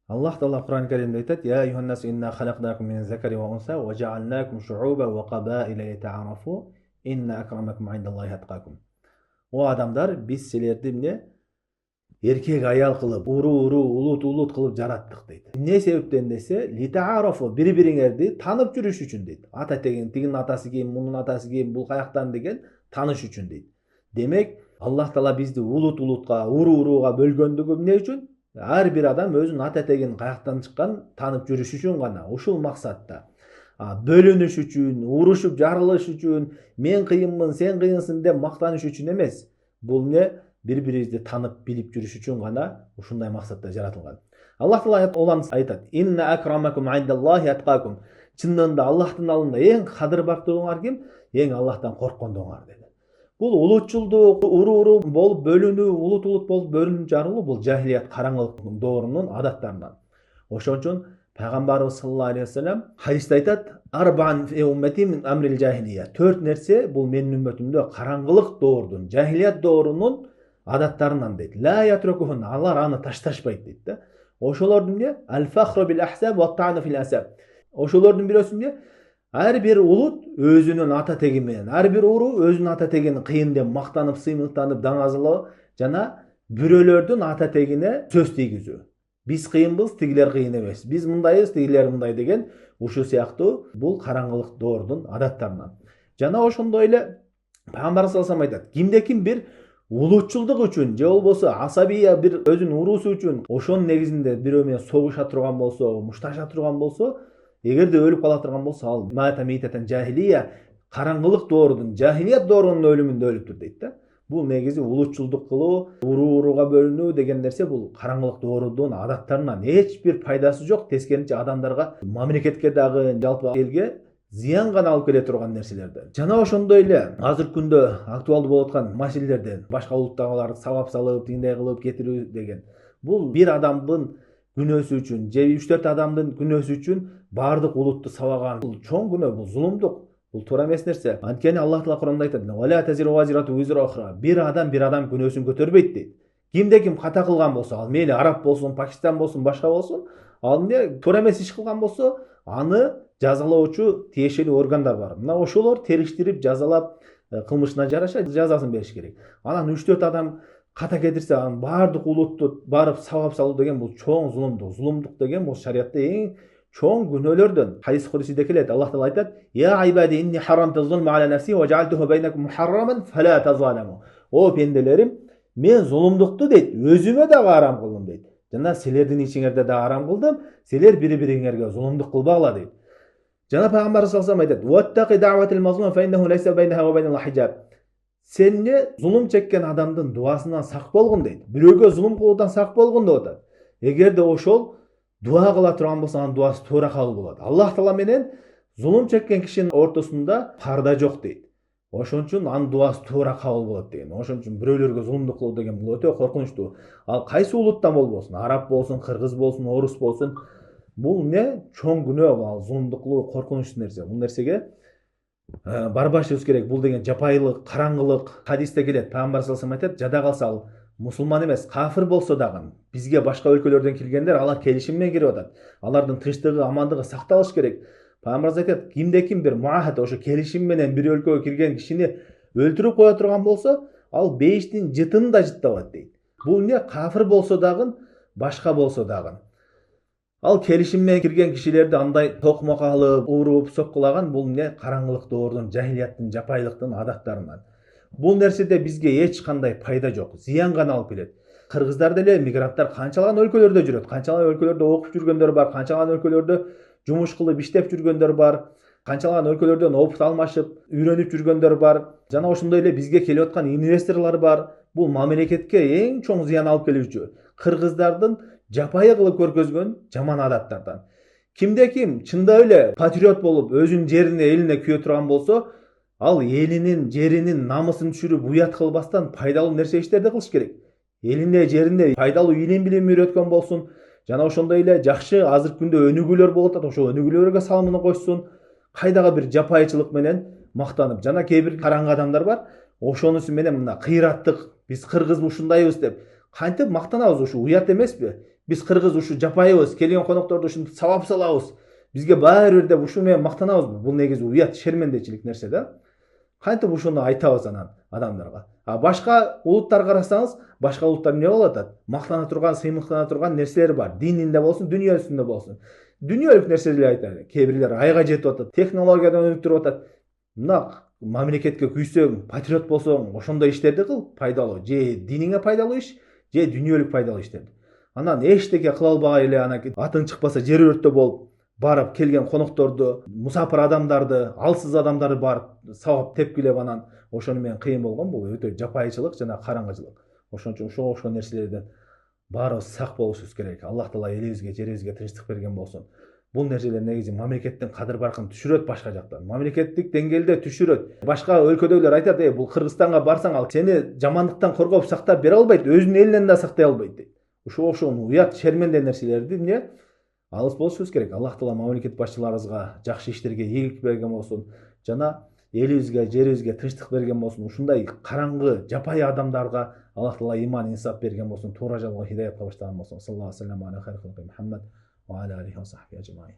Аллах Таала Кур'ан Каримде айтат: "Я юханнас инна халакнакум мин закари ва унса ва жаалнакум шууба ва кабаила литаарафу инна акрамакум индаллахи аткакум." О адамдар, biz силерди эмне эркек аял кылып, уру улут кылып жараттык дейт. Эмне себептен десе, литаарафу бири-бириңерди танып жүрүш үчүн дейт. Ата деген, тигинин атасы ким, мунун атасы ким, бул каяктан деген таныш үчүн дейт. Демек, Аллах Таала бизди улутка, уруга бөлгөндүгү эмне үчүн? Ар бир адам өзүнүн ата тегин каяктан чыккан танып жүрүш үчүн гана, ушул максатта. Бөлүнүш үчүн, урушуп жарылыш үчүн, мен кыйынмын, сен кыйынсың деп мактаныш үчүн эмес. Бул эмне? Бири-бирибизди танып билип жүрүш үчүн гана ушундай максатта жаратылган. Аллах Таала улан айтат: "Инна акрамакум индаллахи аткакум." Чындыгында Аллахтын алдында эң кадырбактууңар ким? Эң Аллахтан корккондуңар деди. Бул улутчулдук, уру болуп бөлүнүү, улут болуп бөлүнүп жарылуу бул жахилият караңгылык доорунун адаттарынан. Ошон үчүн Пайгамбарыбыз саллаллаху алейхи вассалам хадисте айтат: "Арбан фи уммати мин амрил жахилия." 4 нерсе бул менин үммөтүмдө караңгылык доордун, жахилият доорунун адаттарынан дейт. Ла ятрукухун, алар аны ташташпайт дейт да. Ошолордун эмне? Аль-фахру бил ахсаб ва та'ну фил асаб. Ошолордун бирөөсү эмне? Ар бир улут өзүнүн ата теги менен, ар бир уру өзүнүн ата тегин кыйын деп мактанып, сыймыктанып, даңазалоо жана бирөөлөрдүн ата тегине сөз тийгизүү. Биз кыйынбыз, тигилер кыйын эмес. Биз мындайбыз, тигилер мындай деген ушул сыяктуу бул караңгылык доордун адаттарынан. Жана ошондой эле Пайгамбар саллаллаху алейхи айтат: "Кимде-ким бир улутчулдук үчүн же болбосо асабия бир өзүнүн урусу үчүн ошонун негизинде бирөө менен согуша турган болсо, мушташа турган болсо, эгерде өлүп кала турган болсо, ал мата митатан жахилия, караңгылык доорунун, жахилият доорунун өлүмүндө өлүптүр дейт да. Бул негизи улутчулдук кылуу, уруга бөлүнүү деген нерсе бул караңгылык доорудун адаттарынан эч бир пайдасы жок, тескерисинче адамдарга, мамлекетке дагы, жалпы элге зыян гана алып келе турган нерселерден. Жана ошондой эле азыркы күндө актуалдуу болуп аткан маселелерден башка улуттагыларды сабап салып, тигиндей кылып кетирүү деген. Бул бир адамдын күнөөсү үчүн, же 3-4 адамдын күнөөсү үчүн бардык улутту сабаган бул чоң күнөө, бул зулумдук. Бул туура эмес нерсе. Анткени Аллах Таала Кур'анда айтат: "Вала тазиру вазирату визра ухра." Бир адам күнөөсүн көтөрбөйт дейт. Кимде-ким ката кылган болсо, ал мейли араб болсун, Пакистан болсун, башка болсун, ал эмне туура эмес иш кылган болсо, аны жазалоочу тиешелүү органдар бар. Мына ошолор териштирип, жазалап, кылмышына жараша жазасын бериш керек. Анан 3-4 адам ката кетирсе, анын бардык улутту барып сабап салуу деген бул чоң зулумдук. Зулумдук деген бул шариятта эң чоң күнөөлөрдөн. Хадис кудусиде келет. Аллах Таала айтат: "Я айбади инни харамту зулма ала нафси ва жаалтуху байнакум мухарраман фала тазаламу." О пенделерим, мен зулумдукту дейт, өзүмө дагы арам кылдым дейт. Жана силердин ичиңерде да арам кылдым, силер бири-бириңерге зулумдук кылбагыла дейт. Жана Пайгамбар саллаллаху алейхи вассалам айтат: "Ваттaqi da'watal mazlum fa innahu laysa baynaha wa baynal hijab." Сен зулум чеккен адамдын дуасынан сак болгун дейт. Бирөөгө зулум кылуудан сак болгун деп атат. Эгерде ошол дуа кыла турган болсо, анын дуасы туура кабыл болот. Аллах Таала менен зулум чеккен кишинин ортосунда парда жок дейт. Ошон үчүн анын дуасы туура кабыл болот деген. Ошон үчүн бирөөлөргө зулумдук кылуу деген бул өтө коркунучтуу. Ал кайсы улуттан болбосун, араб болсун, кыргыз болсун, орус болсун, бул эмне чоң күнөө, ал зулумдук кылуу коркунучтуу нерсе. Бул нерсеге барбашыбыз керек. Бул деген жапайылык, караңгылык. Хадисте келет. Пайгамбар саллаллаху алейхи вассалам айтат: "Жада калса, ал мусулман эмес, кафир болсо дагы, бизге башка өлкөлөрдөн келгендер, алар келишим менен кирип атат. Алардын тынчтыгы, амандыгы сакталыш керек." Пайгамбар айтат: "Кимде-ким бир муахат, ошо келишим менен бир өлкөгө кирген кишини өлтүрүп кое турган болсо, ал бейиштин жытын да жыттабат" дейт. Бул эмне? Кафир болсо дагы, башка болсо дагы. Ал келишим менен кирген кишилерди андай токмок алып, уруп, соккулаган бул эмне? Караңгылык доордун, жахилияттын, жапайылыктын адаттарынан. Бул нерседе бизге эч кандай пайда жок, зыян гана алып келет. Кыргыздар деле, мигранттар канчалаган өлкөлөрдө жүрөт, канчалаган өлкөлөрдө окуп жүргөндөр бар, канчалаган өлкөлөрдө жумуш кылып иштеп жүргөндөр бар, канчалаган өлкөлөрдөн опыт алмашып, үйрөнүп жүргөндөр бар. Жана ошондой эле бизге келип аткан инвесторлор бар. Бул мамлекетке эң чоң зыян алып келүүчү. Кыргыздардын жапайы кылып көргөзгөн жаман адаттардан. Кимде-ким чындап эле патриот болуп, өзүнүн жерине, элине күйө турган болсо, ал элинин, жеринин намысын түшүрүп, уят кылбастан пайдалуу нерсе иштерди кылыш керек. Элине, жерине пайдалуу илим билим үйрөткөн болсун. Жана ошондой эле жакшы азыркы күндө өнүгүүлөр болуп атат, ошо өнүгүүлөргө салымын койсун. Кайдагы бир жапайычылык менен мактанып. Жана кээ бир караңгы адамдар бар, ошонусу менен мына кыйраттык, биз кыргыз ушундайбыз деп кантип мактанабыз, ушу уят эмеспи? Биз кыргыз ушу жапайыбыз, келген конокторду ушинтип сабап салабыз. Бизге баары бир деп ушуну менен мактанабызбы? Бул негизи уят, шермендечилик нерсе да. Кантип ушуну айтабыз анан адамдарга? А башка улуттарга карасаңыз, башка улуттар эмне болуп атат? Мактана турган, сыймыктана турган нерселери бар. Дининде болсун, дүйнөсүндө болсун. Дүйнөлүк нерселерди айтат. Кээ бирлер айга жетип атат, технологиядан өнүктүрүп атат. Мына мамлекетке күйсөң, патриот болсоң, ошондой иштерди кыл, пайдалуу. Же диниңе пайдалуу иш, же дүйнөлүк пайдалуу иштерди. Анан эчтеке кыла албагай эле анан атың чыкпаса жер өртөө болуп барып келген конокторду, мусапыр адамдарды, алсыз адамдарды барып сабап тепкилеп анан ошону менен кыйын болгон. Бул өтө жапайычылык жана караңгычылык. Ошон үчүн ошого окшогон нерселерден баарыбыз сак болушубуз керек. Аллах таала элибизге, жерибизге тынчтык берген болсун. Бул нерселер негизи мамлекеттин кадыр баркын түшүрөт башка жактан. Мамлекеттик деңгээлде түшүрөт. Башка өлкөдөгүлөр айтат, бул Кыргызстанга барсаң ал сени жамандыктан коргоп сактап бере албайт, өзүнүн элинен да сактай албайт дейт. Ушуга окшогон уят, шерменде нерселерди эмне алыс болушубуз керек. Аллах таала мамлекет башчыларыбызга жакшы иштерге ийгилик берген болсун жана элибизге, жерибизге тынчтык берген болсун. Ушундай караңгы, жапайы адамдарга Аллах таала иман, инсап берген болсун. Туура жолго хидаятка баштаган болсун. Саллаллаху алейхи ва саллям ала хайр халқи Мухаммад ва аля алейхи ва сахбихи ажмаин.